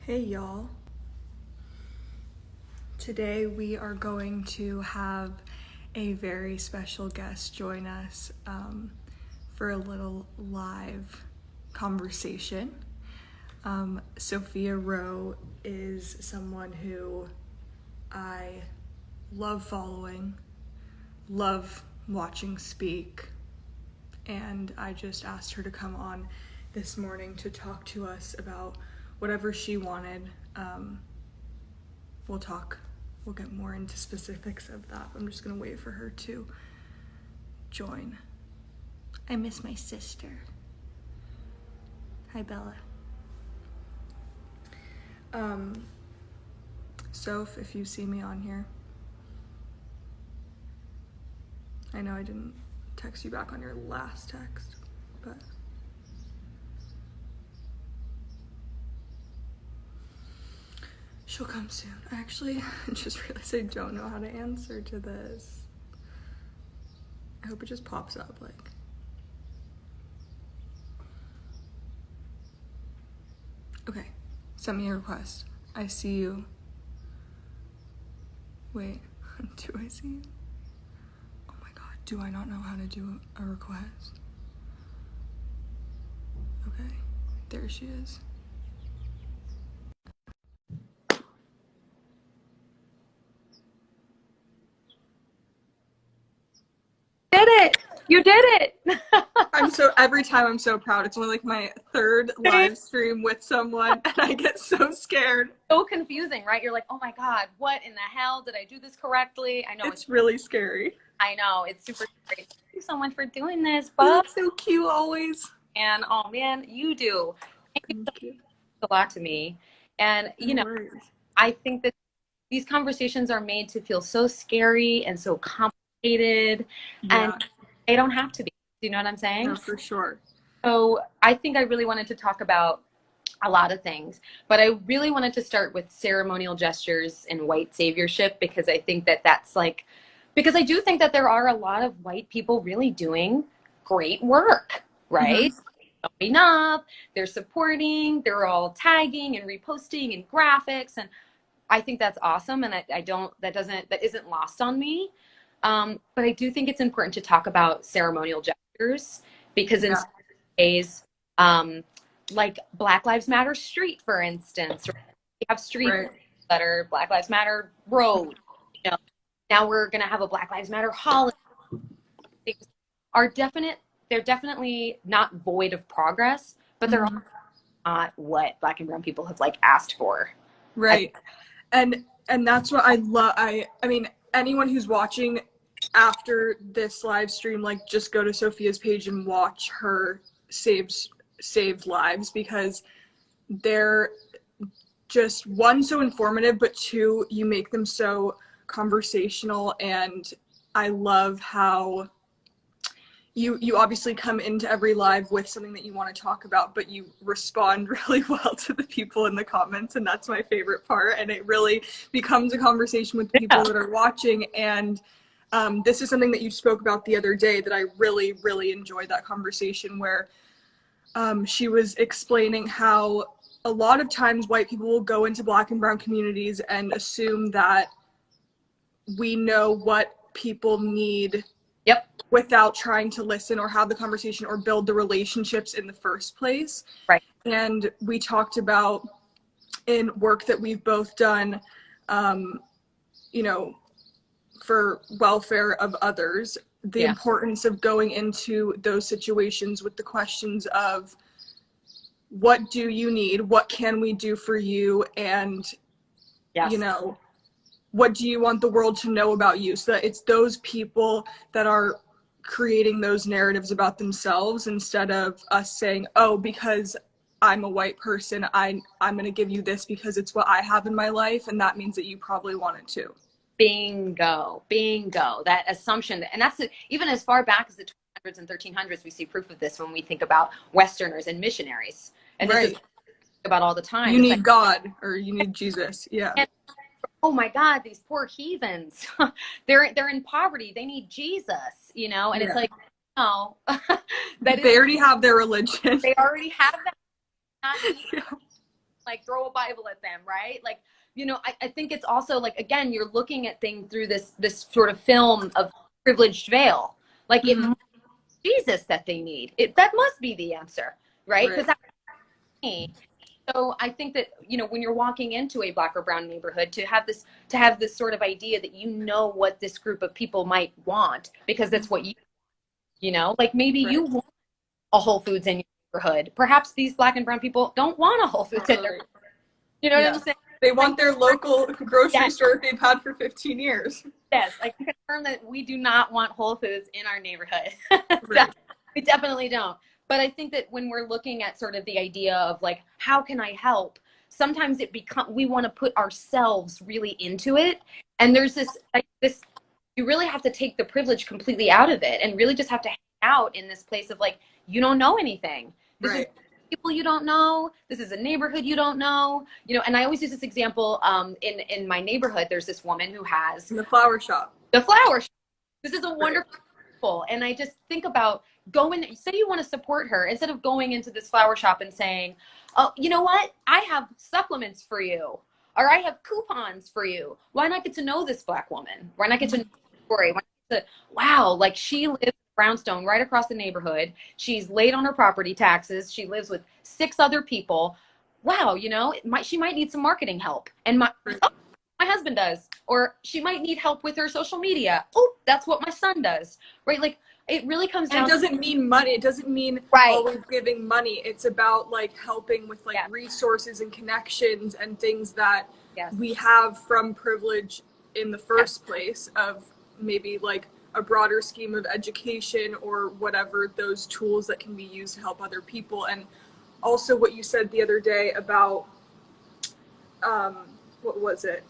Hey y'all. Today we are going to have a very special guest join us for a little live conversation. Sophia Rowe is someone who I love following, love watching speak, and I just asked her to come on this morning to talk to us about whatever she wanted. We'll get more into specifics of that. I'm just gonna wait for her to join. I miss my sister. Hi, Bella. Soph, if you see me on here, I know I didn't text you back on your last text, but she'll come soon. I actually just realized I don't know how to answer to this. I hope it just pops up like. Okay, send me a request. I see you. Wait, do I see you? Oh my god, do I not know how to do a request? Okay, there she is. Did it! You did it! Every time I'm so proud. It's only like my third live stream with someone and I get so scared. So confusing, right? You're like, oh my God, what in the hell? Did I do this correctly? I know it's really scary. I know, it's super scary. Thank you so much for doing this, You're Bub. so cute always. And oh man, you do. Thank you. A lot to me. And you know, I think that these conversations are made to feel so scary and so complicated, and they don't have to be. Do you know what I'm saying? No, for sure. So I think I really wanted to talk about a lot of things, but I really wanted to start with ceremonial gestures and white saviorship, because I think that because I do think that there are a lot of white people really doing great work, right? Showing up, they're supporting, they're all tagging and reposting and graphics, and I think that's awesome, and that isn't lost on me. But I do think it's important to talk about ceremonial gestures, because in some ways, like Black Lives Matter Street, for instance, right? We have streets that are Black Lives Matter Road. You know, now we're gonna have a Black Lives Matter holiday. Things they're definitely not void of progress, but they're also not what Black and brown people have asked for. Right. And that's what I love. I mean, anyone who's watching after this live stream, just go to Sophia's page and watch her saved lives, because they're just, one, so informative, but two, you make them so conversational. And I love how you obviously come into every live with something that you want to talk about, but you respond really well to the people in the comments, and that's my favorite part. And it really becomes a conversation with the people that are watching. And this is something that you spoke about the other day that I really, really enjoyed, that conversation where she was explaining how a lot of times white people will go into Black and brown communities and assume that we know what people need without trying to listen or have the conversation or build the relationships in the first place. Right. And we talked about, in work that we've both done, you know, for welfare of others, the importance of going into those situations with the questions of, what do you need? What can we do for you? And, you know, what do you want the world to know about you? So that it's those people that are creating those narratives about themselves, instead of us saying, oh, because I'm a white person, I'm going to give you this because it's what I have in my life, and that means that you probably want it too. Bingo. That assumption, and that's even as far back as the 1200s and 1300s, we see proof of this when we think about Westerners and missionaries. And this is about all the time. You need God, or you need Jesus. And, oh my God, these poor heathens, they're in poverty. They need Jesus, you know? And it's like, no, they already have their religion. They already have that. like throw a Bible at them, right? Like, you know, I think it's also like, again, you're looking at things through this sort of film of privileged veil. Like it must be Jesus that they need. That must be the answer, right? Because that's me. So I think that, you know, when you're walking into a Black or brown neighborhood, to have this sort of idea that you know what this group of people might want, because that's what you know, like maybe you want a Whole Foods in your neighborhood. Perhaps these Black and brown people don't want a Whole Foods in their, you know what I'm saying? They want their local grocery store they've had for 15 years. Yes, I can confirm that we do not want Whole Foods in our neighborhood. Right. We definitely don't. But I think that when we're looking at sort of the idea of like, how can I help? Sometimes we want to put ourselves really into it. And there's this, you really have to take the privilege completely out of it and really just have to hang out in this place of like, you don't know anything. This is people you don't know. This is a neighborhood you don't know. You know, and I always use this example in my neighborhood. There's this woman who has the flower shop. The flower shop. This is a wonderful example. And I just think about say you want to support her, instead of going into this flower shop and saying, oh, you know what? I have supplements for you, or I have coupons for you. Why not get to know this Black woman? Why not get to know her story? Why not get to, wow, like she lives in Brownstone right across the neighborhood. She's late on her property taxes. She lives with 6 other people. Wow, you know, she might need some marketing help. And my husband does. Or she might need help with her social media. Oh, that's what my son does. Right? Like, it really comes down. It doesn't mean money. It doesn't mean always giving money. It's about like helping with like resources and connections and things that we have from privilege in the first place, of maybe like a broader scheme of education or whatever, those tools that can be used to help other people. And also what you said the other day about, what was it?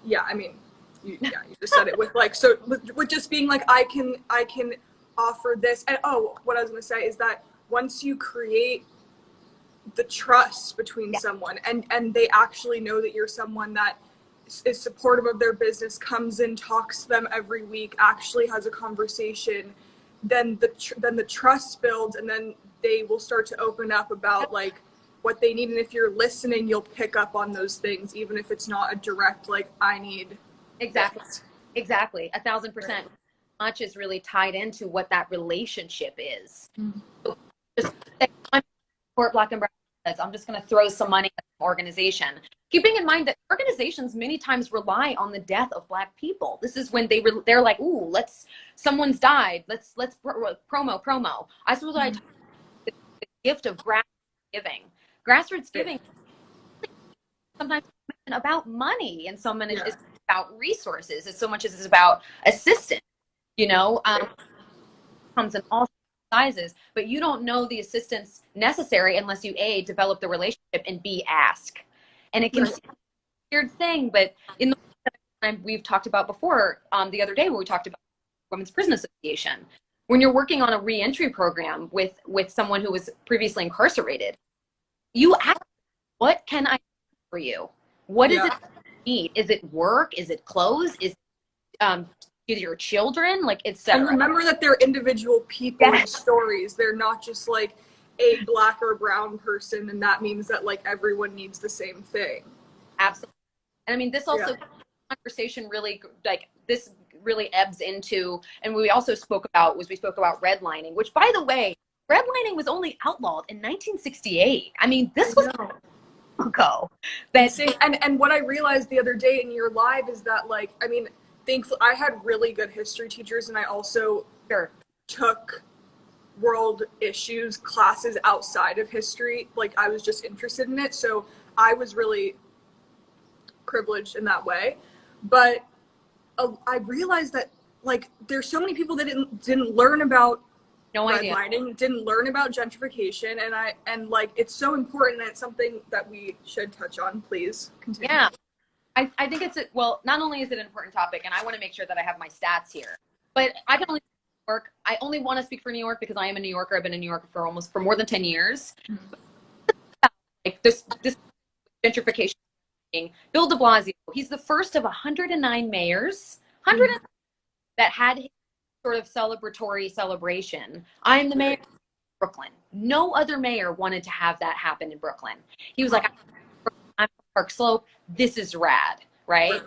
Yeah, I mean, you just said it with like, so with just being like, I can offer this. And what I was going to say is that once you create the trust between someone and they actually know that you're someone that is supportive of their business, comes in, talks to them every week, actually has a conversation, then the trust builds, and then they will start to open up about like what they need. And if you're listening, you'll pick up on those things, even if it's not a direct like, I need. Exactly 1,000%. Much is really tied into what that relationship is. So just support Black and brown kids. I'm just going to throw some money at an organization, keeping in mind that organizations many times rely on the death of Black people. This is when they're like, ooh, someone's died. Let's promo. I suppose I talk about the gift of grassroots giving. Grassroots giving sometimes about money, and so many is about resources as so much as it's about assistance. You know, comes in all sizes, but you don't know the assistance necessary unless you develop the relationship, and ask. And it can seem a weird thing, but in the time we've talked about before, the other day where we talked about Women's Prison Association, when you're working on a reentry program with someone who was previously incarcerated, you ask, what can I do for you? What is it you need? Is it work? Is it clothes? Is your children? Like, etc. And remember that they're individual people and stories. They're not just like a Black or brown person, and that means that like everyone needs the same thing. Absolutely. And I mean, this also conversation really, like, this really ebbs into, and we also spoke about redlining, which, by the way, redlining was only outlawed in 1968. I mean, this was ago. And what I realized the other day in your live is that, like, I mean, thankfully I had really good history teachers, and I also took world issues classes outside of history. Like, I was just interested in it, so I was really privileged in that way. But I realized that, like, there's so many people that didn't learn about redlining, didn't learn about gentrification, and like, it's so important, and it's something that we should touch on. Please continue. Yeah, I think not only is it an important topic, and I want to make sure that I have my stats here, but I can only speak for New York. I only want to speak for New York because I am a New Yorker. I've been in New York for more than 10 years. Like, this gentrification thing, Bill de Blasio, he's the first of 109 mayors, that had his sort of celebratory celebration. I'm the mayor of Brooklyn. No other mayor wanted to have that happen in Brooklyn. He was like, I'm Park Slope. This is rad, right?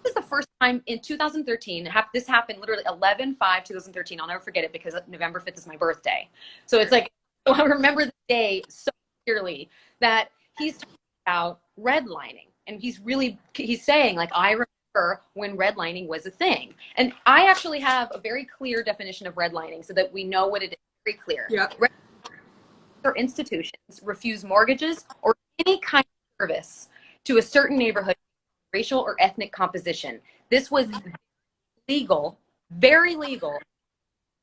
This is the first time in 2013. This happened literally 11/5/2013. I'll never forget it because November 5th is my birthday. So it's like, so I remember the day so clearly that he's talking about redlining. And he's saying, like, I remember when redlining was a thing. And I actually have a very clear definition of redlining so that we know what it is. Very clear. Yeah. Or institutions refuse mortgages or any kind of service to a certain neighborhood, racial or ethnic composition. This was legal, very legal,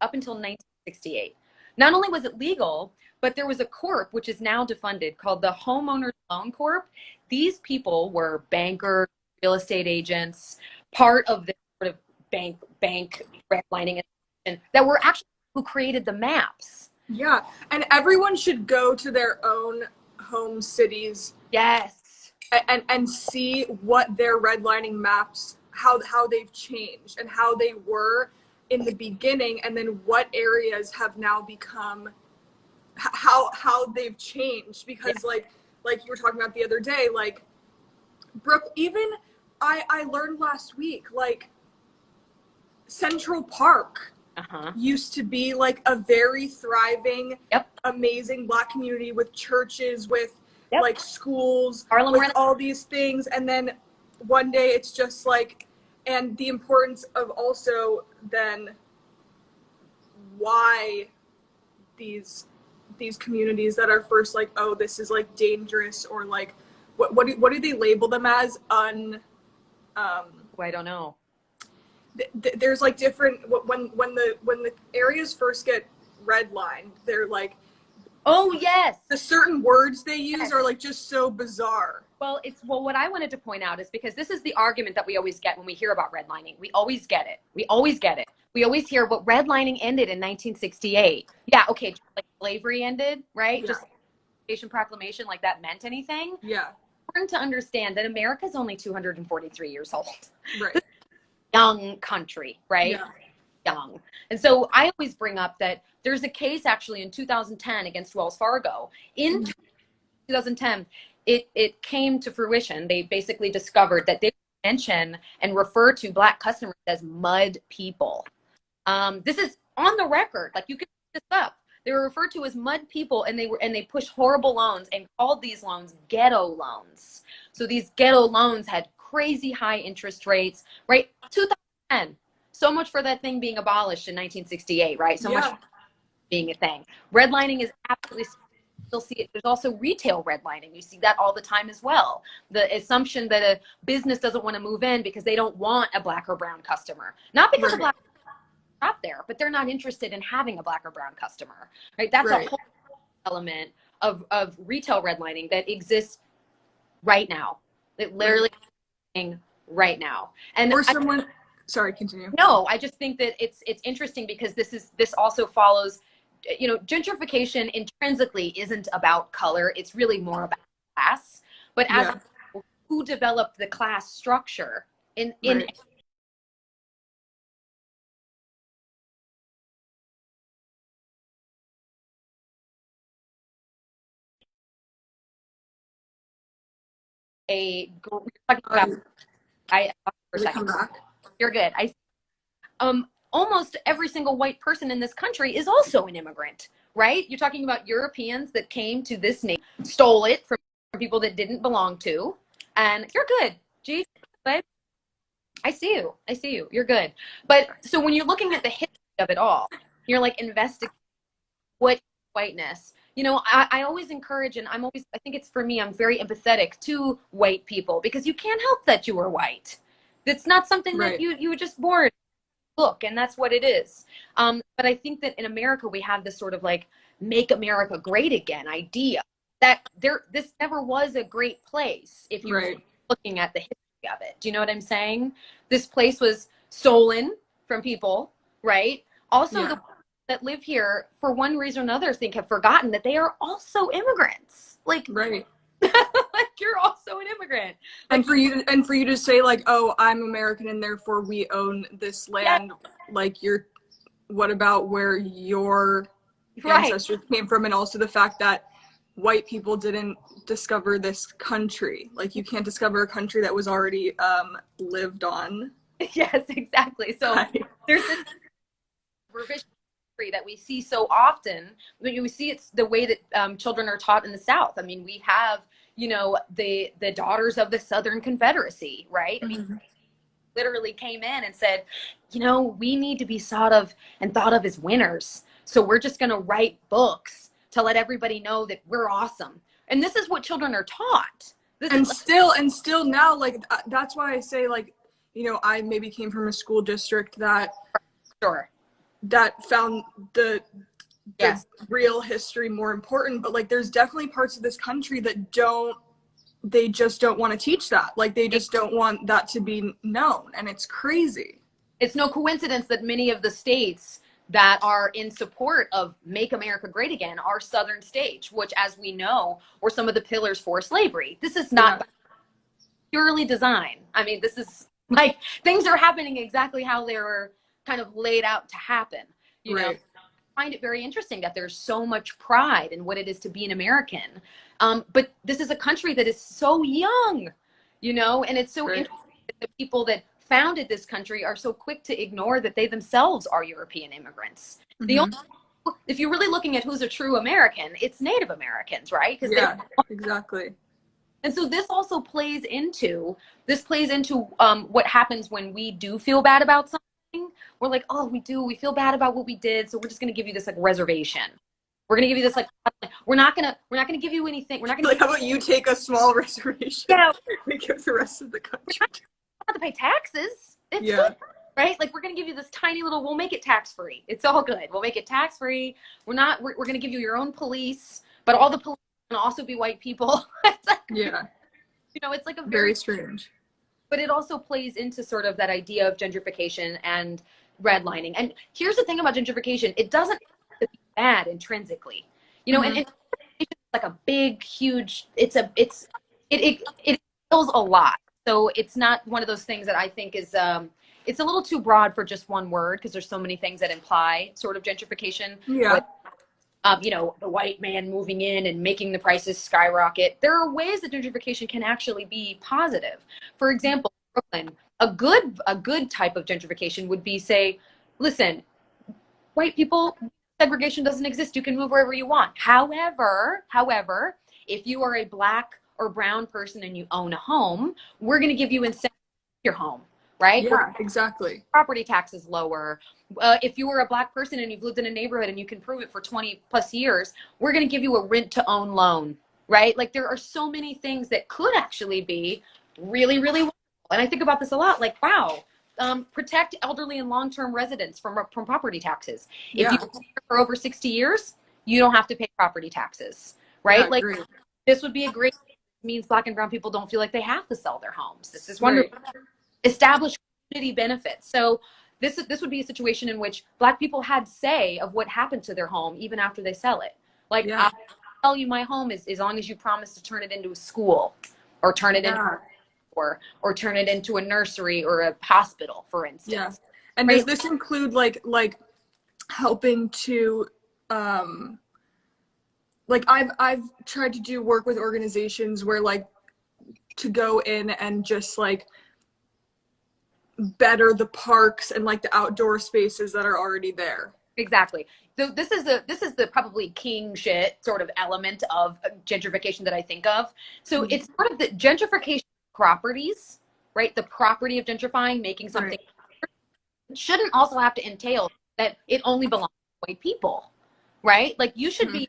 up until 1968. Not only was it legal, but there was a corp, which is now defunded, called the Homeowners Loan Corp. These people were bankers, real estate agents, part of the sort of bank redlining that were actually who created the maps. Yeah, and everyone should go to their own home cities. Yes. And see what their redlining maps, how they've changed and how they were in the beginning, and then what areas have now become, how they've changed. Because like you were talking about the other day, like even I learned last week, like Central Park used to be like a very thriving, amazing Black community with churches, with like schools, with all these things. And then one day it's just like, and the importance of also then why these communities that are first like, oh, this is like dangerous, or like what do they label them as? I don't know. There's like different, when the areas first get redlined, they're like, oh yes, the certain words they use are like just so bizarre. Well, what I wanted to point out is because this is the argument that we always get when we hear about redlining. We always get it. We always hear what redlining ended in 1968. Yeah, okay, just like slavery ended, right? Yeah. Just proclamation, like that meant anything. Yeah. Important to understand that America's only 243 years old. Right. Young country, right? Yeah. Young. And so I always bring up that there's a case actually in 2010 against Wells Fargo. In 2010, it came to fruition. They basically discovered that they mention and refer to Black customers as mud people. This is on the record. Like, you can look this up. They were referred to as mud people, and they pushed horrible loans and called these loans ghetto loans. So these ghetto loans had crazy high interest rates, right? 2010. So much for that thing being abolished in 1968, right? So much for being a thing. Redlining is absolutely, still see it. There's also retail redlining. You see that all the time as well. The assumption that a business doesn't want to move in because they don't want a Black or brown customer. Not because a Black shop there, but they're not interested in having a Black or brown customer, right? That's a whole element of retail redlining that exists right now. It literally right now. And or someone, sorry, continue. No, I just think that it's interesting because this also follows, you know, gentrification intrinsically isn't about color. It's really more about class. But as who developed the class structure in Come back. You're good. Almost every single white person in this country is also an immigrant, right? You're talking about Europeans that came to this nation, stole it from people that didn't belong to, and you're good. Gee, I see you. You're good. But so when you're looking at the history of it all, you're like investigating what whiteness. You know, I always encourage, and I think it's for me, I'm very empathetic to white people because you can't help that you are white. It's not something that you were just born. Look, and that's what it is. But I think that in America, we have this sort of like make America great again idea that this never was a great place if you're looking at the history of it. Do you know what I'm saying? This place was stolen from people, right? Also, the people that live here, for one reason or another, have forgotten that they are also immigrants. Like, like you're also an immigrant. And for you to say like, oh, I'm American and therefore we own this land. Like, what about where your Right. ancestors came from, and also the fact that white people didn't discover this country. Like, you can't discover a country that was already lived on. Yes, exactly. So Right. there's this revision that we see so often. We see it's the way that children are taught in the South. I mean, we have, you know, the daughters of the Southern Confederacy, right? I mean, literally came in and said, you know, we need to be thought of as winners. So we're just going to write books to let everybody know that we're awesome. And this is what children are taught. And still now, like, that's why I say, like, you know, I maybe came from a school district that sure. that found the real history more important, but like, there's definitely parts of this country that they just don't want to teach that. Like, they just don't want that to be known, and it's crazy. It's no coincidence that many of the states that are in support of Make America Great Again are Southern states, which, as we know, were some of the pillars for slavery. This is not purely design. I mean, this is like, things are happening exactly how they were kind of laid out to happen. You know, I find it very interesting that there's so much pride in what it is to be an American. But this is a country that is so young, you know, and it's so interesting that the people that founded this country are so quick to ignore that they themselves are European immigrants. The only, if you're really looking at who's a true American, it's Native Americans, right? Yeah, exactly. And so this also plays into what happens when we do feel bad about something. We're like, oh, we feel bad about what we did, so we're just going to give you this like reservation. We're going to give you this like, we're not going to give you anything. We're not going to, like, how about you take a small reservation? Yeah, we give the rest of the country. We're not have to pay taxes. It's good, right? Like, we're going to give you this tiny little, we'll make it tax free. It's all good. We'll make it tax free. We're going to give you your own police, but all the police can also be white people. It's like, you know, it's like a very strange. But it also plays into sort of that idea of gentrification and redlining. And here's the thing about gentrification: it doesn't have to be bad intrinsically, you know. And it's like a big, huge. It feels a lot. So it's not one of those things that I think is it's a little too broad for just one word, because there's so many things that imply sort of gentrification. Yeah. With, you know, the white man moving in and making the prices skyrocket. There are ways that gentrification can actually be positive. For example, Brooklyn, a good type of gentrification would be, say, listen, white people, segregation doesn't exist. You can move wherever you want. However, if you are a black or brown person and you own a home, we're going to give you incentives to your home, right? Yeah, exactly. Property taxes lower. If you were a black person and you've lived in a neighborhood and you can prove it for 20 plus years, we're going to give you a rent to own loan, right? Like, there are so many things that could actually be really, really wonderful. And I think about this a lot, like, wow, protect elderly and long-term residents from property taxes. If you live for over 60 years, you don't have to pay property taxes, right? Yeah, like, this would be a great, means black and brown people don't feel like they have to sell their homes. This is wonderful. Establish community benefits. So this would be a situation in which black people had say of what happened to their home even after they sell it. Like, I'll tell you my home is, as long as you promise to turn it into a school, or turn it into or turn it into a nursery or a hospital, for instance. Yeah. And does this include like helping to like, I've tried to do work with organizations where, like, to go in and just like better the parks and like the outdoor spaces that are already there. Exactly. So this is the probably king shit sort of element of gentrification that I think of. So it's sort of the gentrification properties, right? The property of gentrifying, making something shouldn't also have to entail that it only belongs to white people, right? Like, you should be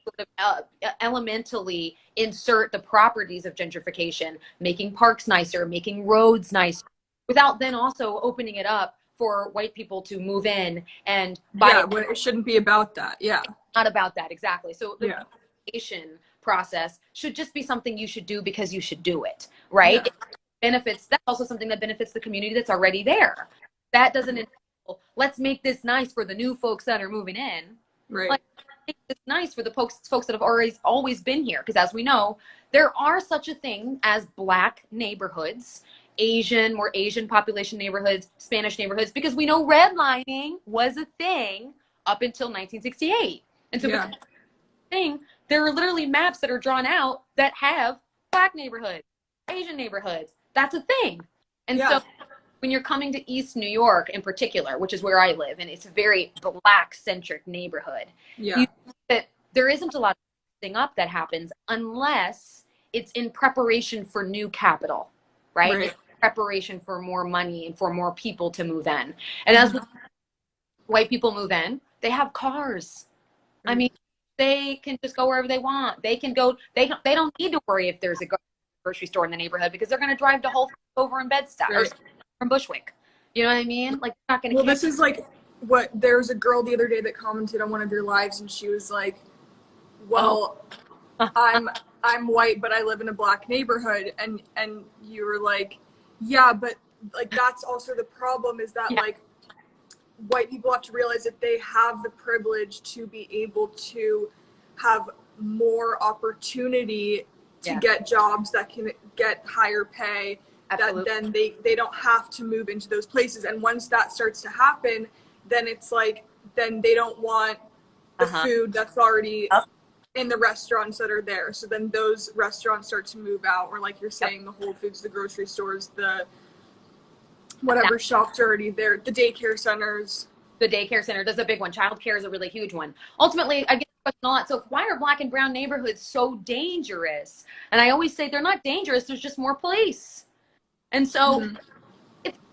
sort of elementally insert the properties of gentrification, making parks nicer, making roads nicer, without then also opening it up for white people to move in and buy it. It shouldn't be about that. Yeah. Not about that, exactly. So the gentrification process should just be something you should do because you should do it, right? It benefits, that's also something that benefits the community that's already there. That doesn't entail, let's make this nice for the new folks that are moving in. Right. Like, make this nice for the folks that have always been here. Because as we know, there are such a thing as black neighborhoods, more Asian population neighborhoods, Spanish neighborhoods, because we know redlining was a thing up until 1968. And so Yeah. because thing, there are literally maps that are drawn out that have Black neighborhoods, Asian neighborhoods. That's a thing. And Yeah. so when you're coming to East New York in particular, which is where I live, and it's a very Black centric neighborhood, Yeah. you see that there isn't a lot of thing up that happens unless it's in preparation for new capital, right? Right. It's preparation for more money and for more people to move in. And as white people move in, they have cars. I mean, they can just go wherever they want. They can go. They don't need to worry if there's a grocery store in the neighborhood because they're going to drive to Whole Foods over in Bed-Stuy or from Bushwick. You know what I mean? Like, they're not going to. Well, this is like what there's a girl the other day that commented on one of your lives, and she was like, "Well, I'm white, but I live in a Black neighborhood," and you were like, "Yeah, but like that's also the problem is that like white people have to realize that they have the privilege to be able to have more opportunity to get jobs that can get higher pay." Absolutely. That then they don't have to move into those places. And once that starts to happen, then it's like, then they don't want the food that's already in the restaurants that are there. So then those restaurants start to move out, or like you're saying, the Whole Foods, the grocery stores, the whatever shops are already there, the daycare centers. The daycare center, that's a big one. Childcare is a really huge one. Ultimately, I get the question a lot. So why are Black and brown neighborhoods so dangerous? And I always say they're not dangerous. There's just more police. And so,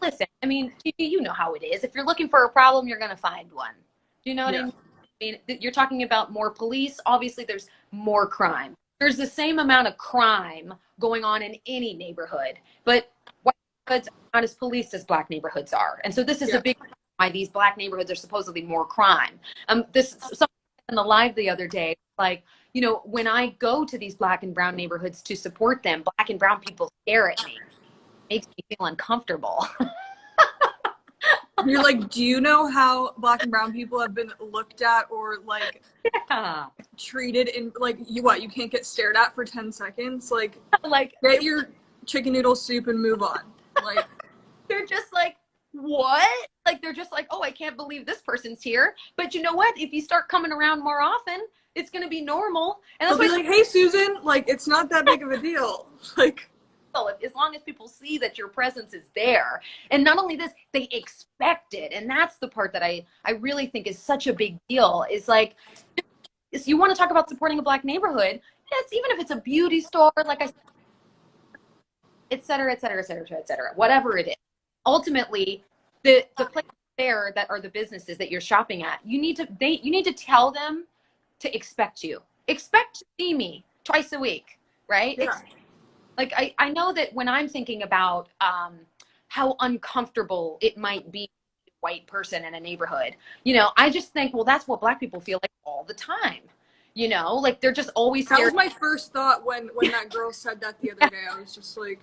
listen, I mean, you know how it is. If you're looking for a problem, you're going to find one. Do you know what I mean? You're talking about more police. Obviously, there's more crime. There's the same amount of crime going on in any neighborhood. But white neighborhoods are not as policed as Black neighborhoods are. And so this is a big reason why these Black neighborhoods are supposedly more crime. Someone in the live the other day, like, you know, when I go to these Black and brown neighborhoods to support them, Black and brown people stare at me. Makes me feel uncomfortable. You're like, do you know how Black and brown people have been looked at or like treated in like you can't get stared at for 10 seconds? Like get your chicken noodle soup and move on. Like they're just like, what? Like they're just like, oh, I can't believe this person's here. But you know what? If you start coming around more often, it's gonna be normal. And that's why like, hey Susan, like it's not that big of a deal. Like as long as people see that your presence is there. And not only this, they expect it. And that's the part that I really think is such a big deal, is like, if you want to talk about supporting a Black neighborhood, it's even if it's a beauty store, like I said, et cetera, et cetera, et cetera, et cetera, whatever it is. Ultimately, the places there that are the businesses that you're shopping at, you need to tell them to expect you. Expect to see me twice a week, right? Yeah. Like, I know that when I'm thinking about how uncomfortable it might be to be a white person in a neighborhood, you know, I just think, well, that's what Black people feel like all the time. You know, like they're just always scared. That was my first thought when that girl said that the other day. I was just like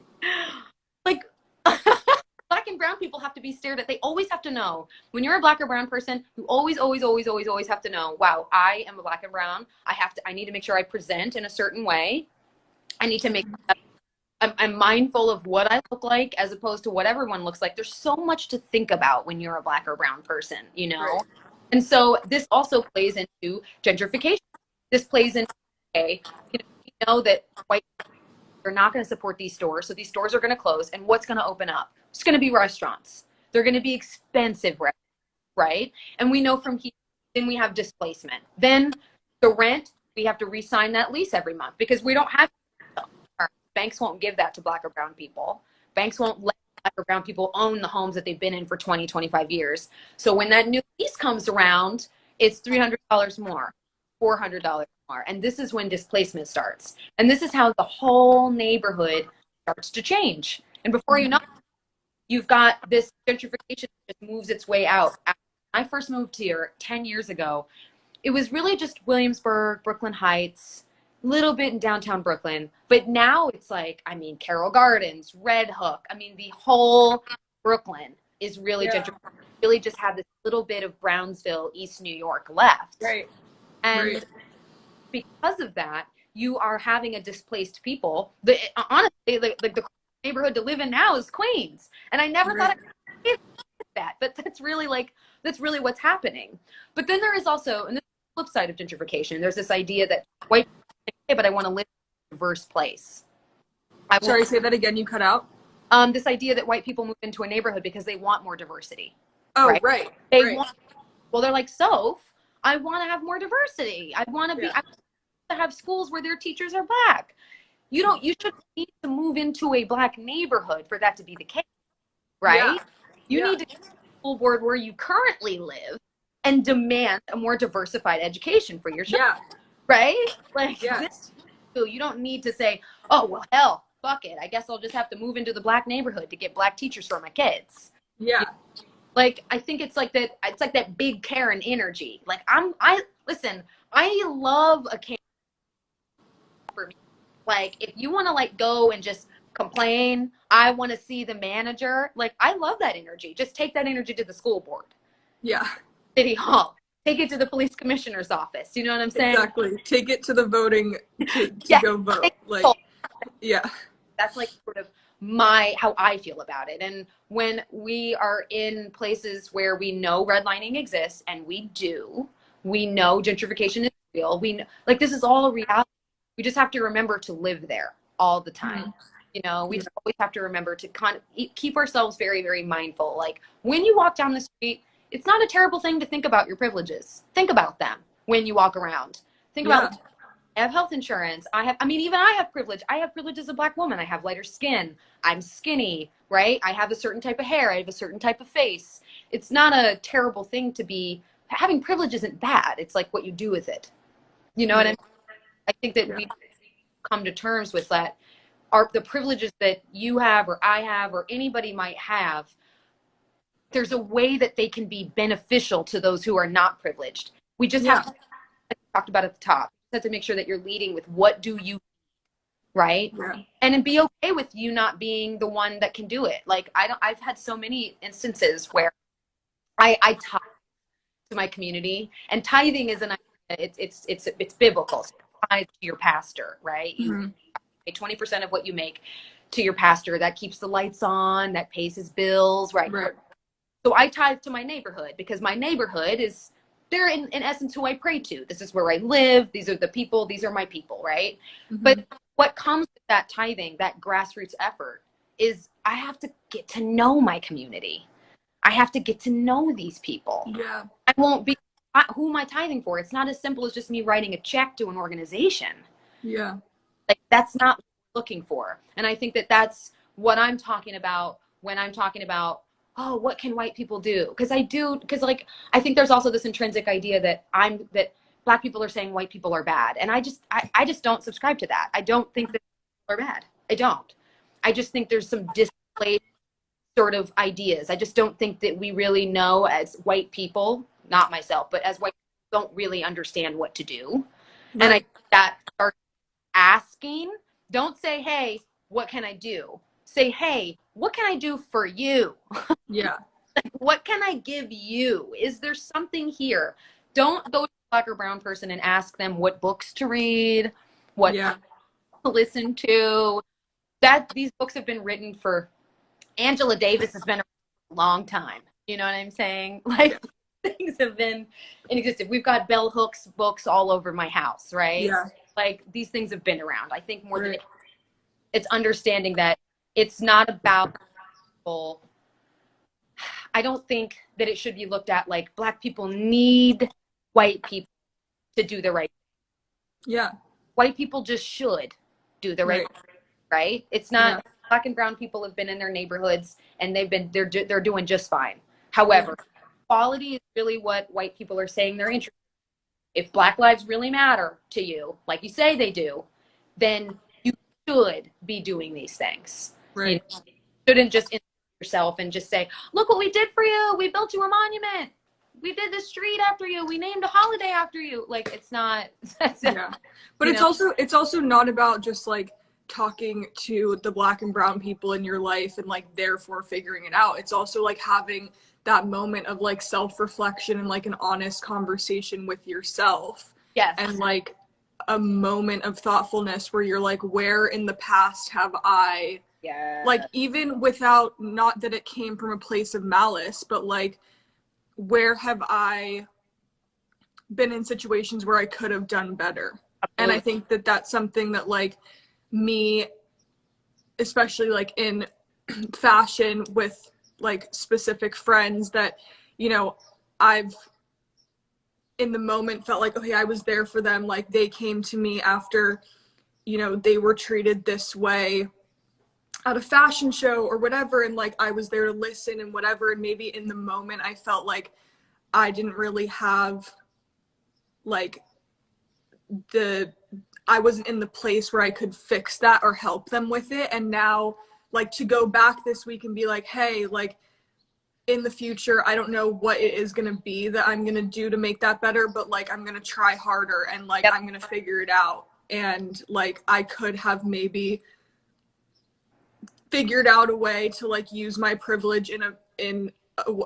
Black and brown people have to be stared at. They always have to know. When you're a Black or brown person, you always have to know, wow, I am a Black and brown. I need to make sure I present in a certain way. I need to make I'm mindful of what I look like as opposed to what everyone looks like. There's so much to think about when you're a Black or brown person, you know? Right. And so this also plays into gentrification. This plays into, we know that white people are not going to support these stores. So these stores are going to close. And what's going to open up? It's going to be restaurants. They're going to be expensive, right? And we know from here, then we have displacement. Then the rent, we have to re-sign that lease every month because we don't have. Banks won't give that to Black or brown people. Banks won't let Black or brown people own the homes that they've been in for 20, 25 years. So when that new lease comes around, it's $300 more, $400 more. And this is when displacement starts. And this is how the whole neighborhood starts to change. And before you know it, you've got this gentrification that just moves its way out. When I first moved here 10 years ago, it was really just Williamsburg, Brooklyn Heights, little bit in downtown Brooklyn, but now it's like, I mean, Carroll Gardens, Red Hook. I mean, the whole Brooklyn is really really just have this little bit of Brownsville, East New York left. Right. And because of that, you are having a displaced people. Honestly, the neighborhood to live in now is Queens. And I never thought I'd that, but that's really what's happening. But then there is also, and this flip side of gentrification. There's this idea that white people say, hey, but I want to live in a diverse place. Sorry, say that again. You cut out. This idea that white people move into a neighborhood because they want more diversity. Oh, right. They want, well, they're like, so I want to have more diversity. I want to be, I want to have schools where their teachers are Black. You shouldn't need to move into a Black neighborhood for that to be the case, right? You need to go to the school board where you currently live and demand a more diversified education for your children, right? Like, this, you don't need to say, oh, well, hell, fuck it. I guess I'll just have to move into the Black neighborhood to get Black teachers for my kids. Yeah. Like, I think it's like that big Karen energy. Like, listen, I love a Karen for me. Like, if you want to like go and just complain, I want to see the manager. Like, I love that energy. Just take that energy to the school board. Yeah. City hall. Take it to the police commissioner's office. You know what I'm saying? Exactly. Take it to the voting to go vote. Like, yeah. That's like sort of how I feel about it. And when we are in places where we know redlining exists, and we know gentrification is real. We know, like, this is all a reality. We just have to remember to live there all the time. You know, we just always have to remember to keep ourselves very, very mindful. Like, when you walk down the street, it's not a terrible thing to think about your privileges. Think about them when you walk around. Think about, I have health insurance. Even I have privilege. I have privilege as a Black woman. I have lighter skin. I'm skinny, right? I have a certain type of hair. I have a certain type of face. It's not a terrible thing to be, having privilege isn't bad. It's like what you do with it. You know what I mean? I think that we come to terms with that. The privileges that you have or I have or anybody might have, there's a way that they can be beneficial to those who are not privileged. We just have to, like we talked about at the top, you have to make sure that you're leading with what do you need, right? And then be okay with you not being the one that can do it. Like, I've had so many instances where I tithe to my community, and tithing is it's biblical. So tithe to your pastor, right? You pay 20% of what you make to your pastor. That keeps the lights on, that pays his bills, right? So I tithe to my neighborhood because my neighborhood is, they're in essence who I pray to. This is where I live. These are the people. These are my people, right? But what comes with that tithing, that grassroots effort, is I have to get to know my community. I have to get to know these people. I won't be, who am I tithing for? It's not as simple as just me writing a check to an organization. Like, that's not what I'm looking for. And I think that that's what I'm talking about when I'm talking about, oh, what can white people do? Because like, I think there's also this intrinsic idea that Black people are saying white people are bad. And I just don't subscribe to that. I don't think that people are bad. I don't. I just think there's some displaced sort of ideas. I just don't think that we really know as white people, not myself, but as white people don't really understand what to do. And I that starts asking, don't say, hey, what can I do? Say, hey, what can I do for you? What can I give you? Is there something here? Don't go to a Black or brown person and ask them what books to read, what to listen to. These books have been written for, Angela Davis has been a long time. You know what I'm saying? Like, things have been in existence. We've got bell hooks books all over my house, right? Like, these things have been around. I think more than it's understanding that it's not about people. I don't think that it should be looked at like Black people need white people to do the right thing. White people just should do the right thing, right? It's not, Black and brown people have been in their neighborhoods and they're doing just fine. However, equality is really what white people are saying they're interested in. If Black lives really matter to you, like you say they do, then you should be doing these things. You shouldn't just insert yourself and just say, look what we did for you. We built you a monument. We did the street after you. We named a holiday after you. Like, it's not. But it's also not about just like talking to the Black and brown people in your life and like therefore figuring it out. It's also like having that moment of like self-reflection and like an honest conversation with yourself. And like a moment of thoughtfulness where you're like, where in the past have I, like, even without, not that it came from a place of malice, but like, where have I been in situations where I could have done better. And I think that that's something that like me, especially like in fashion with like specific friends that, you know, I've in the moment felt like, okay, I was there for them. Like they came to me after, you know, they were treated this way at a fashion show or whatever. And like, I was there to listen and whatever. And maybe in the moment I felt like I didn't really have like I wasn't in the place where I could fix that or help them with it. And now like to go back this week and be like, hey, like in the future, I don't know what it is going to be that I'm going to do to make that better, but like I'm going to try harder and like I'm going to figure it out. And like I could have maybe figured out a way to like use my privilege in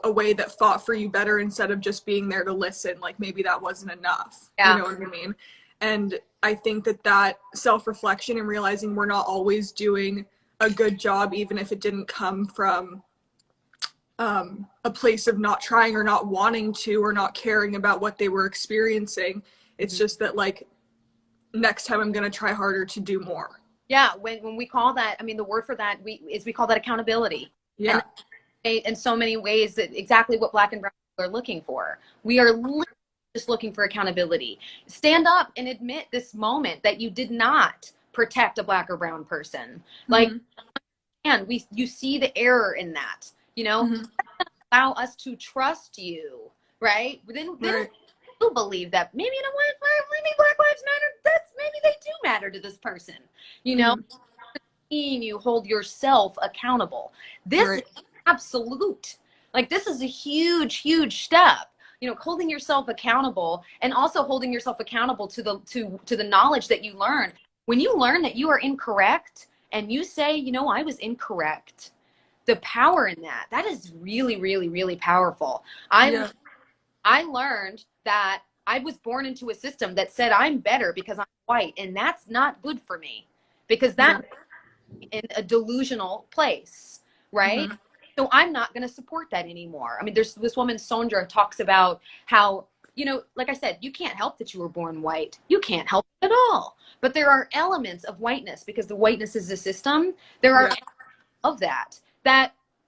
a way that fought for you better instead of just being there to listen. Like maybe that wasn't enough. You know what I mean? And I think that self-reflection and realizing we're not always doing a good job, even if it didn't come from a place of not trying or not wanting to or not caring about what they were experiencing. It's just that like next time I'm going to try harder to do more. Yeah. When we call that, I mean, the word for that we call that accountability. Yeah. And in so many ways that exactly what Black and brown people are looking for. We are literally just looking for accountability. Stand up and admit this moment that you did not protect a Black or brown person. Like, and you see the error in that, you know, allow us to trust you, right? Then we'll believe that maybe, you know what, maybe Black Lives Matter, maybe they do matter to this person, you know, you hold yourself accountable. This is absolute. Like, this is a huge, huge step. You know, holding yourself accountable and also holding yourself accountable to the knowledge that you learn. When you learn that you are incorrect and you say, you know, I was incorrect, the power in that is really, really, really powerful. I learned that I was born into a system that said I'm better because I'm white, and that's not good for me because that's in a delusional place, right? So I'm not going to support that anymore. I mean, there's this woman, Sondra, talks about how, you know, like I said, you can't help that you were born white. You can't help it at all. But there are elements of whiteness because the whiteness is the system. There are of that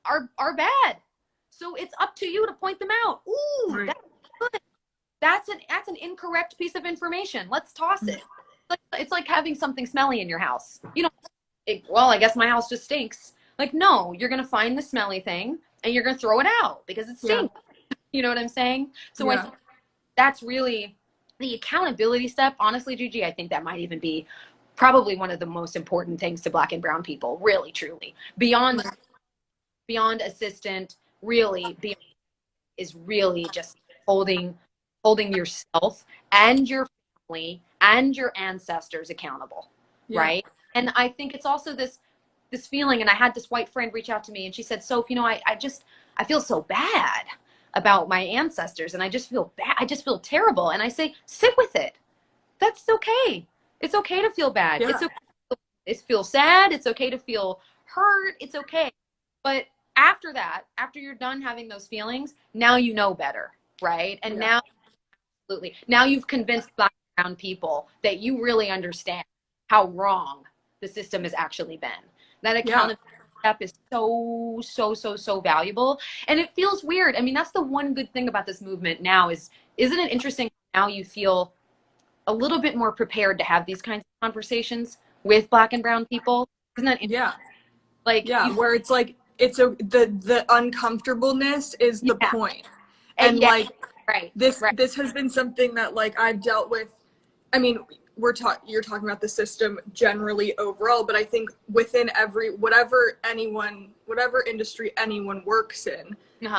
are bad. So it's up to you to point them out. Ooh, that's good. That's an incorrect piece of information. Let's toss it. It's like having something smelly in your house. You know, well, I guess my house just stinks. Like, no, you're going to find the smelly thing and you're going to throw it out because it stinks. You know what I'm saying? So I think that's really the accountability step. Honestly, Gigi, I think that might even be probably one of the most important things to Black and brown people, really, truly. Beyond assistant, really, is really just holding yourself and your family and your ancestors accountable, right? And I think it's also this feeling, and I had this white friend reach out to me and she said, Soph, you know, I feel so bad about my ancestors and I just feel bad. I just feel terrible. And I say, sit with it. That's okay. It's okay to feel bad. It's okay to feel sad. It's okay to feel hurt. It's okay. But after that, after you're done having those feelings, now you know better, right? And now, absolutely, now you've convinced Black and brown people that you really understand how wrong the system has actually been. That accountability step is so valuable. And it feels weird. I mean, that's the one good thing about this movement now isn't it interesting now you feel a little bit more prepared to have these kinds of conversations with Black and brown people? Isn't that interesting? Like, where it's like, the uncomfortableness is the point. And like, this has been something that like I've dealt with. I mean, you're talking about the system generally overall, but I think within whatever industry anyone works in,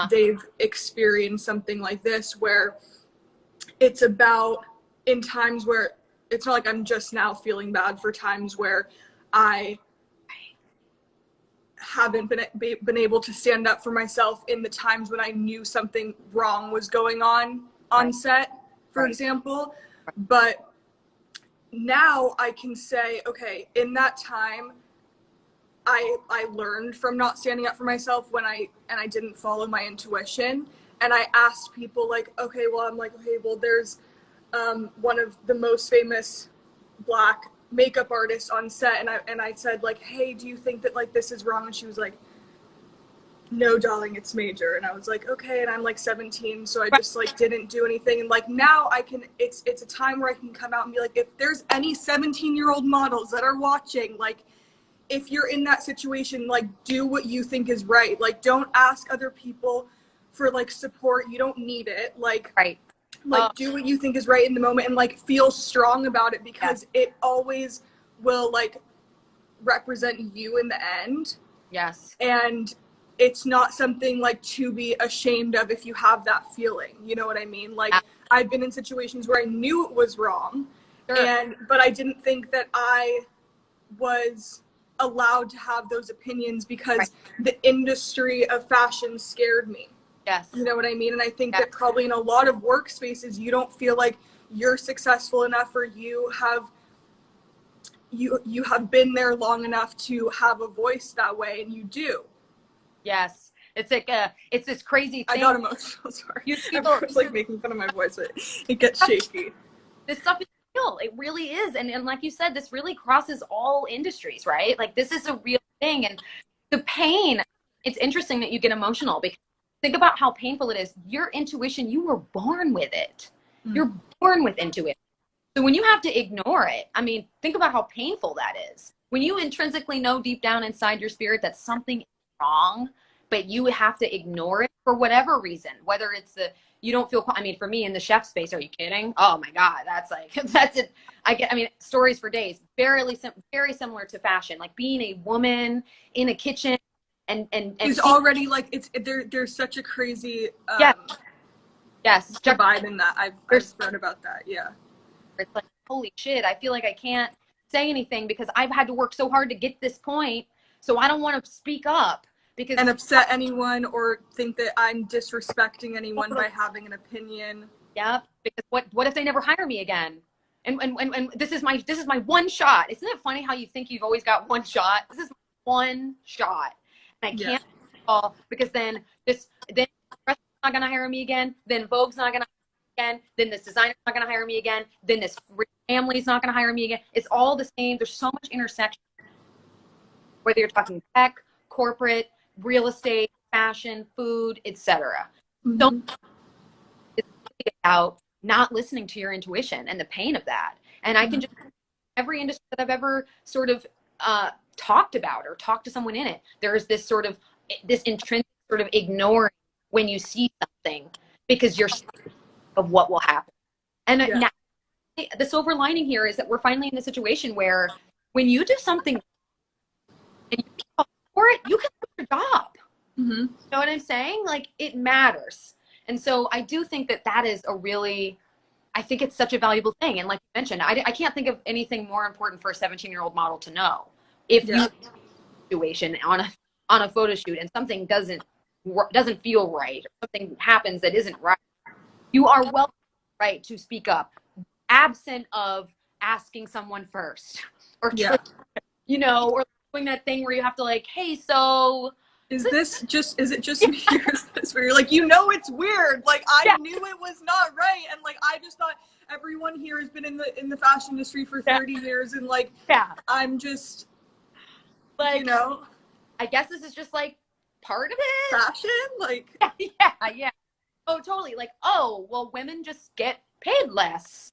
they've experienced something like this where it's about in times where it's not like I'm just now feeling bad for times where I haven't been able to stand up for myself in the times when I knew something wrong was going on set, for example. But now I can say, okay, in that time, I learned from not standing up for myself when I didn't follow my intuition. And I asked people like, okay, well, there's one of the most famous Black makeup artists on set, and I said like, hey, do you think that like this is wrong? And she was like, no, darling, it's major. And I was like, okay. And I'm like 17, so I just like didn't do anything. And like now I can, it's a time where I can come out and be like, if there's any 17-year-old models that are watching, like if you're in that situation, like do what you think is right. Like don't ask other people for like support. You don't need it. Like do what you think is right in the moment, and like feel strong about it, because it always will like represent you in the end. Yes. And it's not something like to be ashamed of if you have that feeling. You know what I mean? Like I've been in situations where I knew it was wrong, but I didn't think that I was allowed to have those opinions because the industry of fashion scared me. Yes. You know what I mean? And I think that probably in a lot of workspaces, you don't feel like you're successful enough, or you have been there long enough to have a voice that way, and you do. Yes. It's like it's this crazy thing. I got emotional, sorry. Everyone's like making fun of my voice, but it gets shaky. This stuff is real. It really is. And like you said, this really crosses all industries, right? Like this is a real thing. And the pain, it's interesting that you get emotional, because think about how painful it is. Your intuition, you were born with it. You're born with intuition. So when you have to ignore it, I mean, think about how painful that is. When you intrinsically know deep down inside your spirit that something is wrong, but you have to ignore it for whatever reason, whether it's you don't feel, I mean, for me in the chef space, are you kidding? Oh my God, that's like, that's it. I mean, stories for days, very similar to fashion, like being a woman in a kitchen and it's already like, there's such a crazy, yes, divide in that. I've read about that. Yeah. It's like, holy shit, I feel like I can't say anything because I've had to work so hard to get this point. So I don't want to speak up and upset anyone or think that I'm disrespecting anyone by having an opinion. Yeah, because what if they never hire me again? And this is my one shot. Isn't it funny how you think you've always got one shot? This is one shot, and I can't fall, because then not gonna hire me again. Then Vogue's not gonna hire me again. Then this designer's not gonna hire me again. Then this family's not gonna hire me again. It's all the same. There's so much intersection. Whether you're talking tech, corporate, real estate, fashion, food, etc. Don't it's about not listening to your intuition and the pain of that. And I can just, every industry that I've ever sort of talked about or talked to someone in it, there's this sort of this intrinsic sort of ignoring when you see something because you're scared of what will happen. And now, the silver lining here is that we're finally in a situation where when you do something and you go for it, you can do your job. You know what I'm saying? Like, it matters. And so I do think that is a really, I think it's such a valuable thing. And like you mentioned, I can't think of anything more important for a 17-year-old model to know. If you situation on a photo shoot and something doesn't feel right, or something happens that isn't right, you are well right to speak up, absent of asking someone first, or or doing that thing where you have to like, hey, so is it just me, or is this where you're like, it's weird, like I knew it was not right, and like I just thought everyone here has been in the fashion industry for 30 years, and like I'm just like, I guess this is just like part of it, fashion, like oh totally, like, oh well, women just get paid less,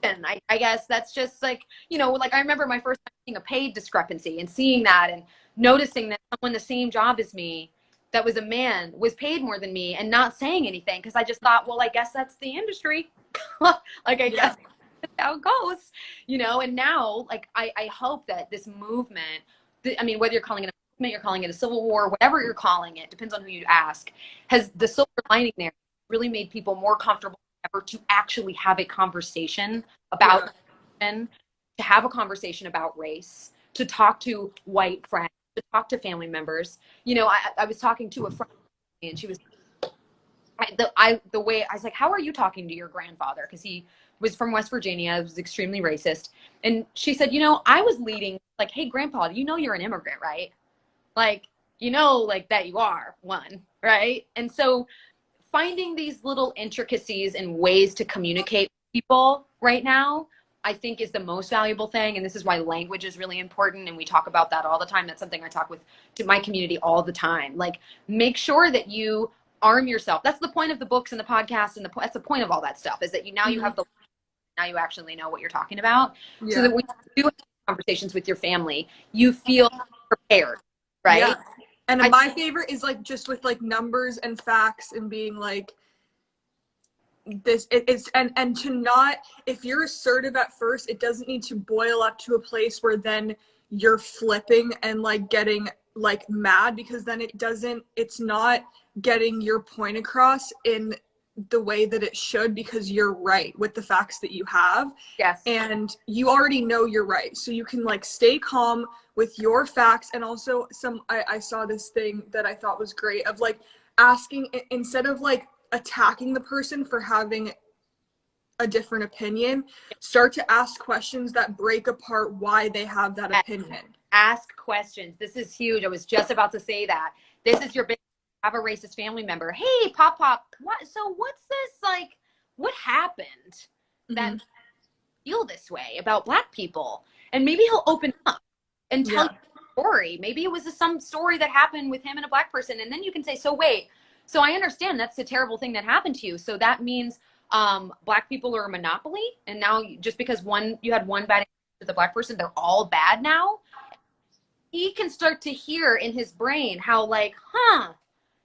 and I guess that's just like, like I remember my first time seeing a paid discrepancy and seeing that and noticing that someone the same job as me that was a man was paid more than me and not saying anything, because I just thought, well, I guess that's the industry. Like, I guess that's how it goes, and now, like, I hope that this movement, I mean, whether you're calling it a movement, you're calling it a civil war, whatever you're calling it, depends on who you ask, has the silver lining there really made people more comfortable than ever to actually have a conversation about to have a conversation about race, to talk to white friends, to talk to family members. I was talking to a friend, and she was the way I was like, how are you talking to your grandfather? Because he was from West Virginia, was extremely racist. And she said, I was leading like, hey, grandpa, you're an immigrant, right? Like, like that you are one, right? And so finding these little intricacies and ways to communicate people right now, I think is the most valuable thing. And this is why language is really important. And we talk about that all the time. That's something I talk to my community all the time. Like, make sure that you arm yourself. That's the point of the books and the podcast. And that's the point of all that stuff, is that you have now you actually know what you're talking about. Yeah. So that when you do have conversations with your family, you feel prepared, right? Yeah. And my favorite is like just with like numbers and facts and being like, it's and to not, if you're assertive at first, it doesn't need to boil up to a place where then you're flipping and like getting like mad, because then it's not getting your point across in the way that it should, because you're right with the facts that you have. Yes. And you already know you're right, so you can like stay calm with your facts. And also I saw this thing that I thought was great, of like asking, instead of like attacking the person for having a different opinion, start to ask questions that break apart why they have that opinion. Ask questions. This is huge. I was just about to say that. This is your big, have a racist family member. Hey, Pop, so what's this, like, what happened that you feel this way about Black people? And maybe he'll open up and tell you a story. Maybe it was some story that happened with him and a Black person. And then you can say, so wait, so I understand that's a terrible thing that happened to you. So that means Black people are a monopoly. And now just because you had one bad experience with a Black person, they're all bad now. He can start to hear in his brain how, like,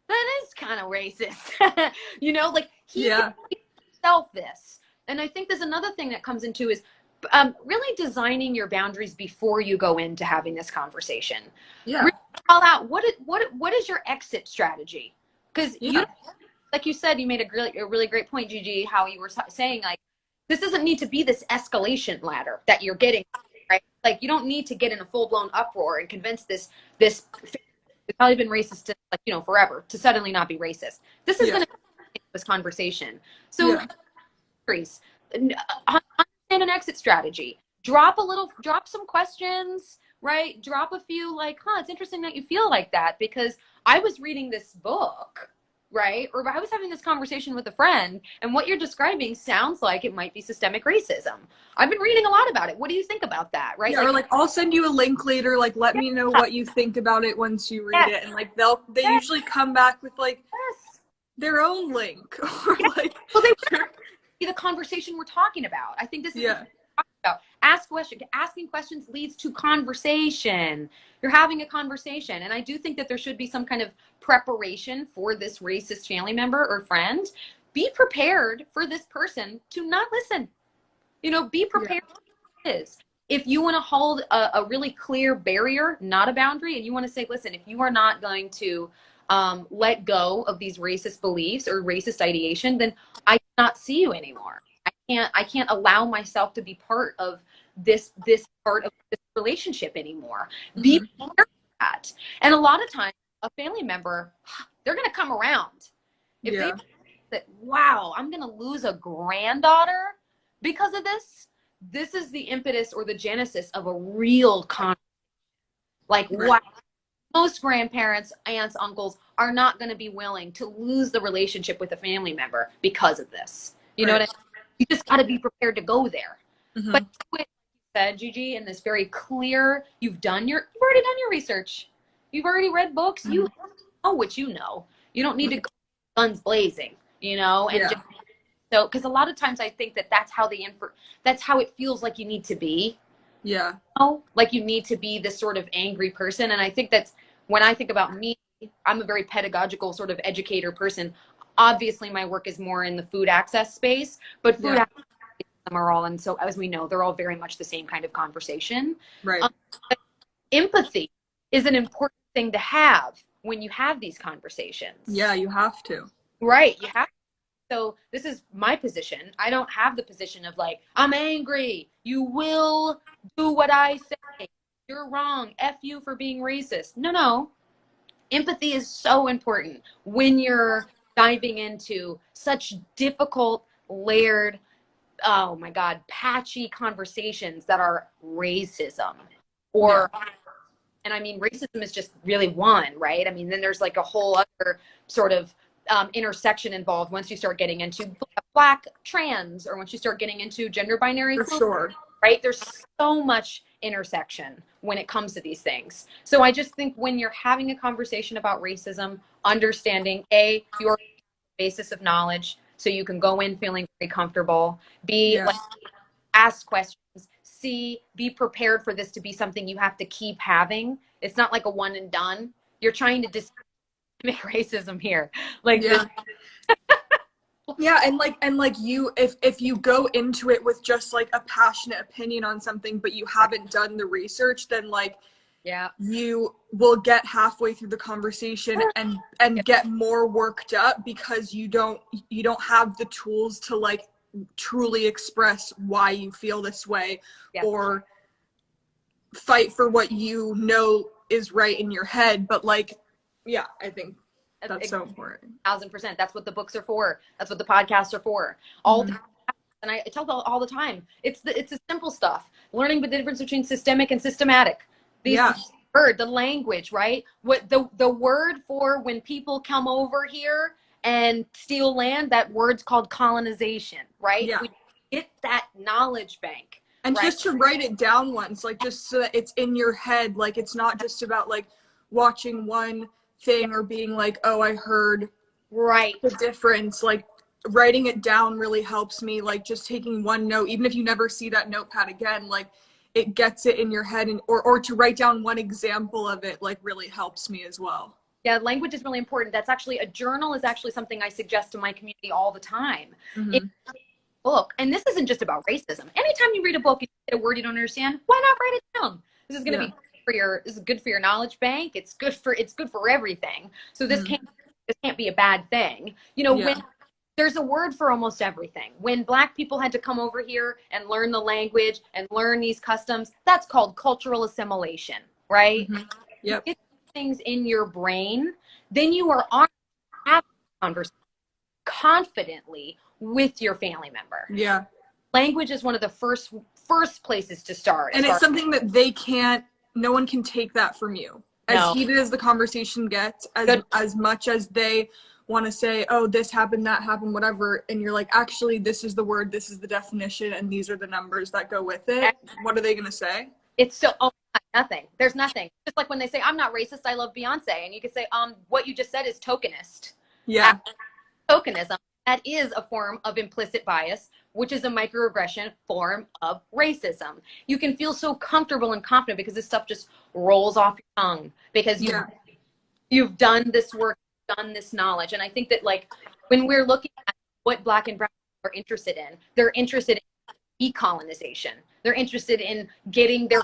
that is kind of racist. Like he can teach himself this. And I think there's another thing that comes into is really designing your boundaries before you go into having this conversation. Yeah. Really call out what is your exit strategy? Because like you said, you made a really great point, Gigi, how you were saying, like, this doesn't need to be this escalation ladder that you're getting, right? Like, you don't need to get in a full-blown uproar and convince this it's probably been racist to, like, forever, to suddenly not be racist. This is going to be this conversation. So understand an exit strategy. Drop some questions, right? Drop a few, like, it's interesting that you feel like that, because I was reading this book, right? Or I was having this conversation with a friend, and what you're describing sounds like it might be systemic racism. I've been reading a lot about it. What do you think about that, right? Yeah, or like, I'll send you a link later, like, let me know what you think about it once you read it. And like, they usually come back with like their own link. Or like, well, they the conversation we're talking about. I think this is what we're talking about. Asking questions leads to conversation. You're having a conversation. And I do think that there should be some kind of preparation for this racist family member or friend. Be prepared for this person to not listen. Be prepared for this. If you want to hold a really clear barrier, not a boundary, and you want to say, listen, if you are not going to let go of these racist beliefs or racist ideation, then I cannot see you anymore. I can't allow myself to be part of this part of this relationship anymore. Be prepared for that. And a lot of times, a family member, they're going to come around. If they think that, wow, I'm going to lose a granddaughter because of this, this is the impetus or the genesis of a real conversation. Like, wow, most grandparents, aunts, uncles are not going to be willing to lose the relationship with a family member because of this. You know what I mean? You just got to be prepared to go there. But what you said, Gigi, in this very clear, you've already done your research. You've already read books. You know what you know. You don't need to go guns blazing, and just, so, because a lot of times I think that's how it feels like you need to be. Yeah. Like you need to be this sort of angry person. And I think that's, when I think about me, I'm a very pedagogical sort of educator person. Obviously, my work is more in the food access space, but food access are all, and so as we know, they're all very much the same kind of conversation. Right. Empathy is an important thing to have when you have these conversations. Yeah, you have to. Right, you have to. So this is my position. I don't have the position of like, I'm angry. You will do what I say. You're wrong. F you for being racist. No. Empathy is so important when you're diving into such difficult, layered, oh my God, patchy conversations that are racism. And I mean, racism is just really one, right? I mean, then there's like a whole other sort of intersection involved once you start getting into Black, trans, or once you start getting into gender binary, For sure. right? There's so much intersection when it comes to these things. So I just think when you're having a conversation about racism, understanding your basis of knowledge, so you can go in feeling very comfortable. B, Yeah. like, ask questions. C, be prepared for this to be something you have to keep having. It's not like a one and done. You're trying to make racism here. Like, yeah. Yeah, and like you, if you go into it with just like a passionate opinion on something, but you haven't done the research, then like yeah, you will get halfway through the conversation and get more worked up because you don't have the tools to like truly express why you feel this way, or fight for what you know is right in your head. But like, yeah, I think that's so important. 1000%. That's what the books are for. That's what the podcasts are for. All the, and I tell them all the time, it's the simple stuff. Learning the difference between systemic and systematic. These word, the language, right? What the word for when people come over here and steal land, that word's called colonization, right? Yeah. We get that knowledge bank. And just to write it down once, like just so that it's in your head, like it's not just about like watching one thing or being like, oh, I heard the difference. Like writing it down really helps me. Like just taking one note, even if you never see that notepad again, like it gets it in your head, and or to write down one example of it like really helps me as well. Yeah, language is really important. That's actually, a journal is actually something I suggest to my community all the time. Book, and this isn't just about racism. Anytime you read a book, you get a word you don't understand, why not write it down? This is going to be this is good for your knowledge bank. It's good for everything. So this can't be a bad thing. You know, when there's a word for almost everything. When Black people had to come over here and learn the language and learn these customs, that's called cultural assimilation, right? Yep. Get things in your brain, then you are on have a conversation confidently with your family member. Yeah. Language is one of the first places to start. And it's something that no one can take that from you. As heated as the conversation gets, as much as they want to say, oh, this happened, that happened, whatever, and you're like, actually, this is the word, this is the definition, and these are the numbers that go with it. What are they going to say? It's still nothing. There's nothing. Just like when they say, I'm not racist, I love Beyonce. And you can say, what you just said is tokenist. Yeah. Tokenism, that is a form of implicit bias, which is a microaggression form of racism. You can feel so comfortable and confident because this stuff just rolls off your tongue because you've done this work, done this knowledge. And I think that like when we're looking at what Black and brown people are interested in, they're interested in decolonization. They're interested in getting their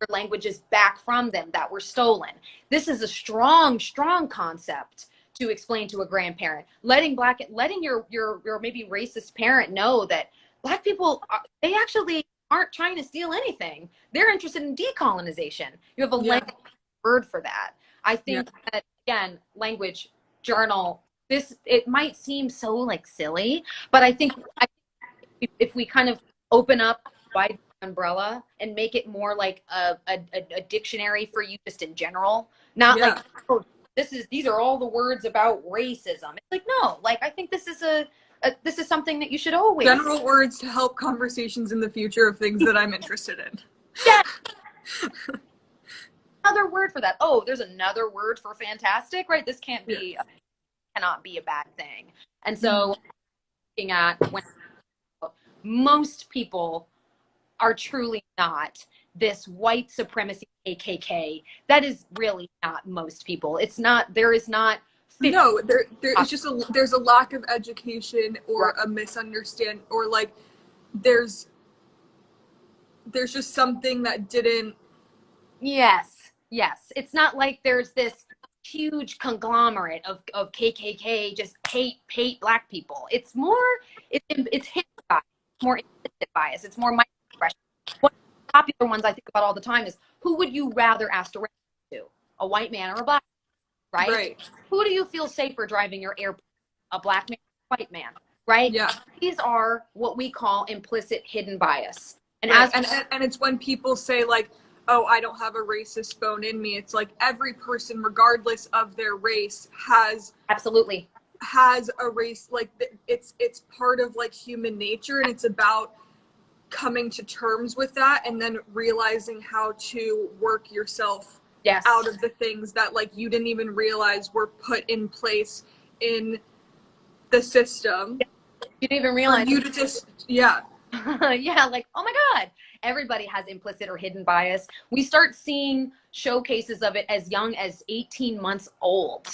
languages back from them that were stolen. This is a strong, strong concept to explain to a grandparent, letting your maybe racist parent know that Black people, they actually aren't trying to steal anything. They're interested in decolonization. You have a word for that. I think that, again, language, journal, it might seem so like silly, but I think if we kind of open up wide umbrella and make it more like a dictionary for you just in general, not like, oh, these are all the words about racism. It's like, no, like I think this is something that you should always general words to help conversations in the future of things that I'm interested in. Yeah. Another word for that. Oh, there's another word for fantastic, right? This cannot be a bad thing. And so looking at when most people are truly not this white supremacy KKK. That is really not most people. It's not, there is not. No, there is just there's a lack of education or a misunderstanding, or like there's just something that didn't. Yes. It's not like there's this huge conglomerate of KKK just hate Black people. It's more, it's hidden bias, more implicit bias. It's more microaggression. One of the popular ones I think about all the time is, who would you rather ask to to? A white man or a Black man, right? Who do you feel safer driving your airplane? A Black man or a white man, right? Yeah. These are what we call implicit hidden bias. And and it's when people say like, oh, I don't have a racist bone in me. It's like every person, regardless of their race, has absolutely has a race, like it's part of like human nature, and it's about coming to terms with that and then realizing how to work yourself Yes. out of the things that like you didn't even realize were put in place in the system. You didn't even realize. For you to just, yeah. Yeah, like, oh my God, everybody has implicit or hidden bias. We start seeing showcases of it as young as 18 months old,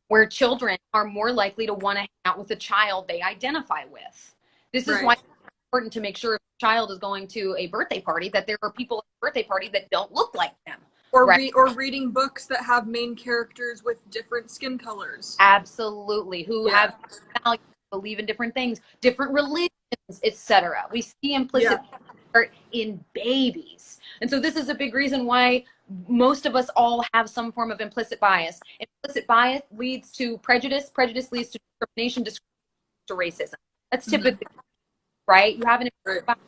where children are more likely to want to hang out with a child they identify with. This is why it's important to make sure if a child is going to a birthday party that there are people at the birthday party that don't look like them. Or, or reading books that have main characters with different skin colors. Absolutely. Who have values, believe in different things, different religions, etc. We see implicit in babies. And so this is a big reason why most of us all have some form of implicit bias. Implicit bias leads to prejudice. Prejudice leads to discrimination. Discrimination to racism. That's typically right. You have an implicit bias.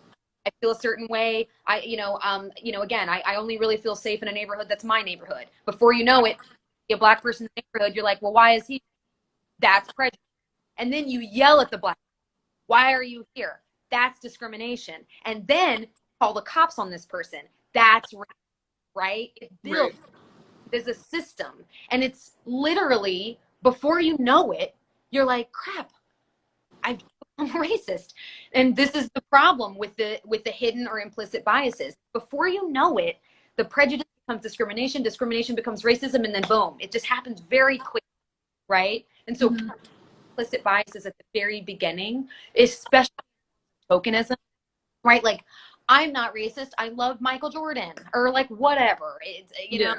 I feel a certain way. Again, I only really feel safe in a neighborhood that's my neighborhood. Before you know it, a black person in the neighborhood, you're like, well, why is he? That's prejudice. And then you yell at the black. Why are you here? That's discrimination. And then call the cops on this person. That's right. It builds. There's a system, and it's literally before you know it, you're like, crap, I've become racist. And this is the problem with the hidden or implicit biases. Before you know it, the prejudice becomes discrimination. Discrimination becomes racism, and then boom, it just happens very quickly, right? And so implicit biases at the very beginning, especially tokenism, right? Like, I'm not racist. I love Michael Jordan, or like whatever. It's, you know,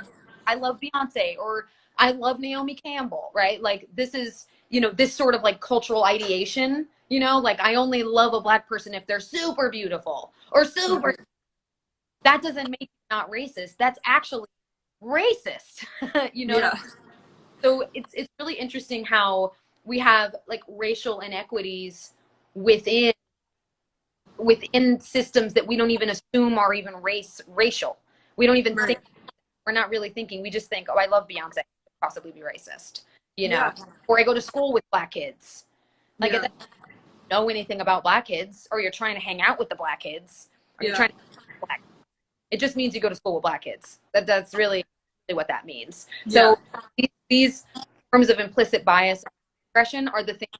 I love Beyonce, or I love Naomi Campbell, right? Like this is, this sort of like cultural ideation, like I only love a black person if they're super beautiful or super. That doesn't make you not racist. That's actually racist, So it's really interesting how we have like racial inequities within systems that we don't even assume are even racial. We don't even think, we're not really thinking. We just think, oh, I love Beyonce, possibly be racist, or I go to school with black kids. Like, if you don't know anything about black kids, or you're trying to hang out with the black kids, or you're trying to black, it just means you go to school with black kids. That's really what that means. So these forms of implicit bias expression are the things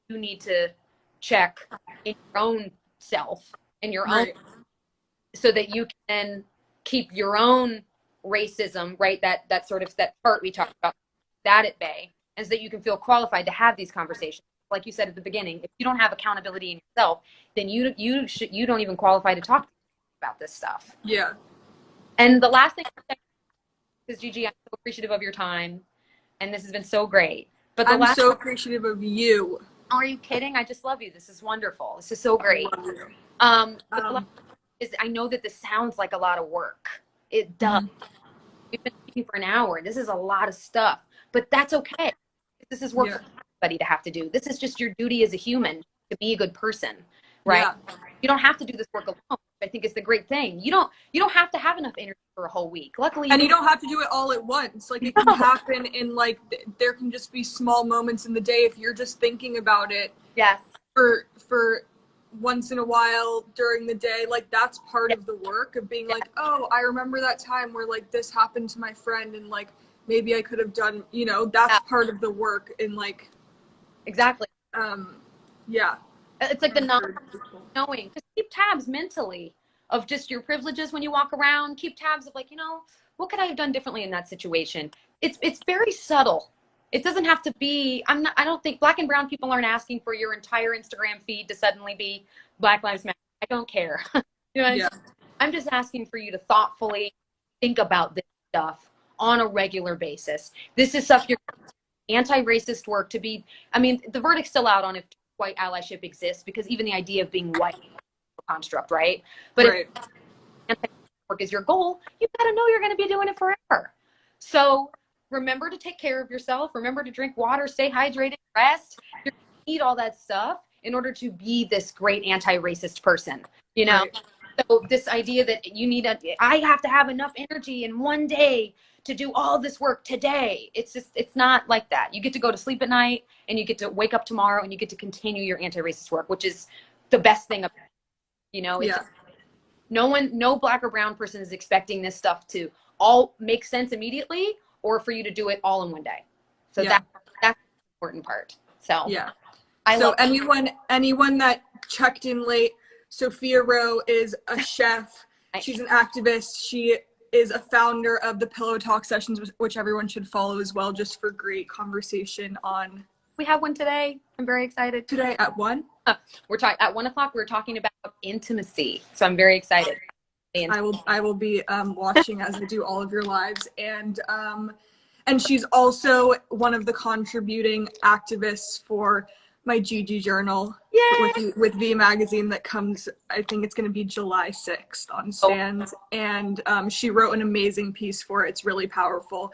you need to check in your own self, in your own, so that you can keep your own racism, right? That sort of that part we talked about, that at bay, and so that you can feel qualified to have these conversations. Like you said at the beginning, if you don't have accountability in yourself, then you don't even qualify to talk about this stuff. Yeah. And the last thing, because Gigi, I'm so appreciative of your time, and this has been so great. But I'm so appreciative of you. Are you kidding? I just love you. This is wonderful. This is so great. I know that this sounds like a lot of work. It does. We've been speaking for an hour. This is a lot of stuff, but that's okay. This is work for everybody to have to do. This is just your duty as a human to be a good person, right? You don't have to do this work alone. I think it's the great thing. You don't have to have enough energy for a whole week. Luckily, and you don't have to do it all at once. Like it can happen in like there can just be small moments in the day if you're just thinking about it. Yes. For once in a while during the day, like that's part of the work of being like, oh, I remember that time where like this happened to my friend, and like maybe I could have done, that's part of the work. And like, exactly. It's like the knowing. Just keep tabs mentally of just your privileges when you walk around. Keep tabs of like, what could I have done differently in that situation? It's very subtle. It doesn't have to be. I don't think black and brown people aren't asking for your entire Instagram feed to suddenly be Black Lives Matter. I don't care. I'm just asking for you to thoughtfully think about this stuff on a regular basis. This is stuff you're anti-racist work to be. I mean, the verdict's still out on if white allyship exists, because even the idea of being white is a construct, right? But if anti-work is your goal, you gotta know you're gonna be doing it forever. So remember to take care of yourself. Remember to drink water, stay hydrated, rest. You're gonna need all that stuff in order to be this great anti-racist person, So this idea that I have to have enough energy in one day to do all this work today. It's just, it's not like that. You get to go to sleep at night and you get to wake up tomorrow and you get to continue your anti-racist work, which is the best thing about it. You know, it's, no Black or brown person is expecting this stuff to all make sense immediately or for you to do it all in one day. So that's the important part. So yeah. I so love anyone that checked in late, Sophia Rowe is a chef. She's an activist. She is a founder of the Pillow Talk sessions, which everyone should follow as well, just for great conversation on. We have one today. I'm very excited. Today at 1? We're talking at 1 o'clock. We're talking about intimacy. So I'm very excited. I will be watching as I do all of your lives, and she's also one of the contributing activists for my Gigi journal with V Magazine that comes, I think it's going to be July 6th on stands. And she wrote an amazing piece for it. It's really powerful.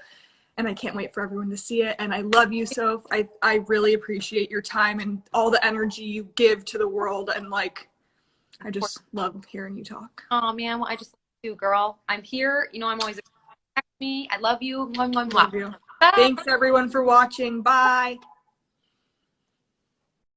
And I can't wait for everyone to see it. And I love you, Soph. I really appreciate your time and all the energy you give to the world. And like, I just love hearing you talk. Oh man, well, I just love you, girl. I'm here. You know, I'm always me. I love you. Love you. Thanks everyone for watching. Bye.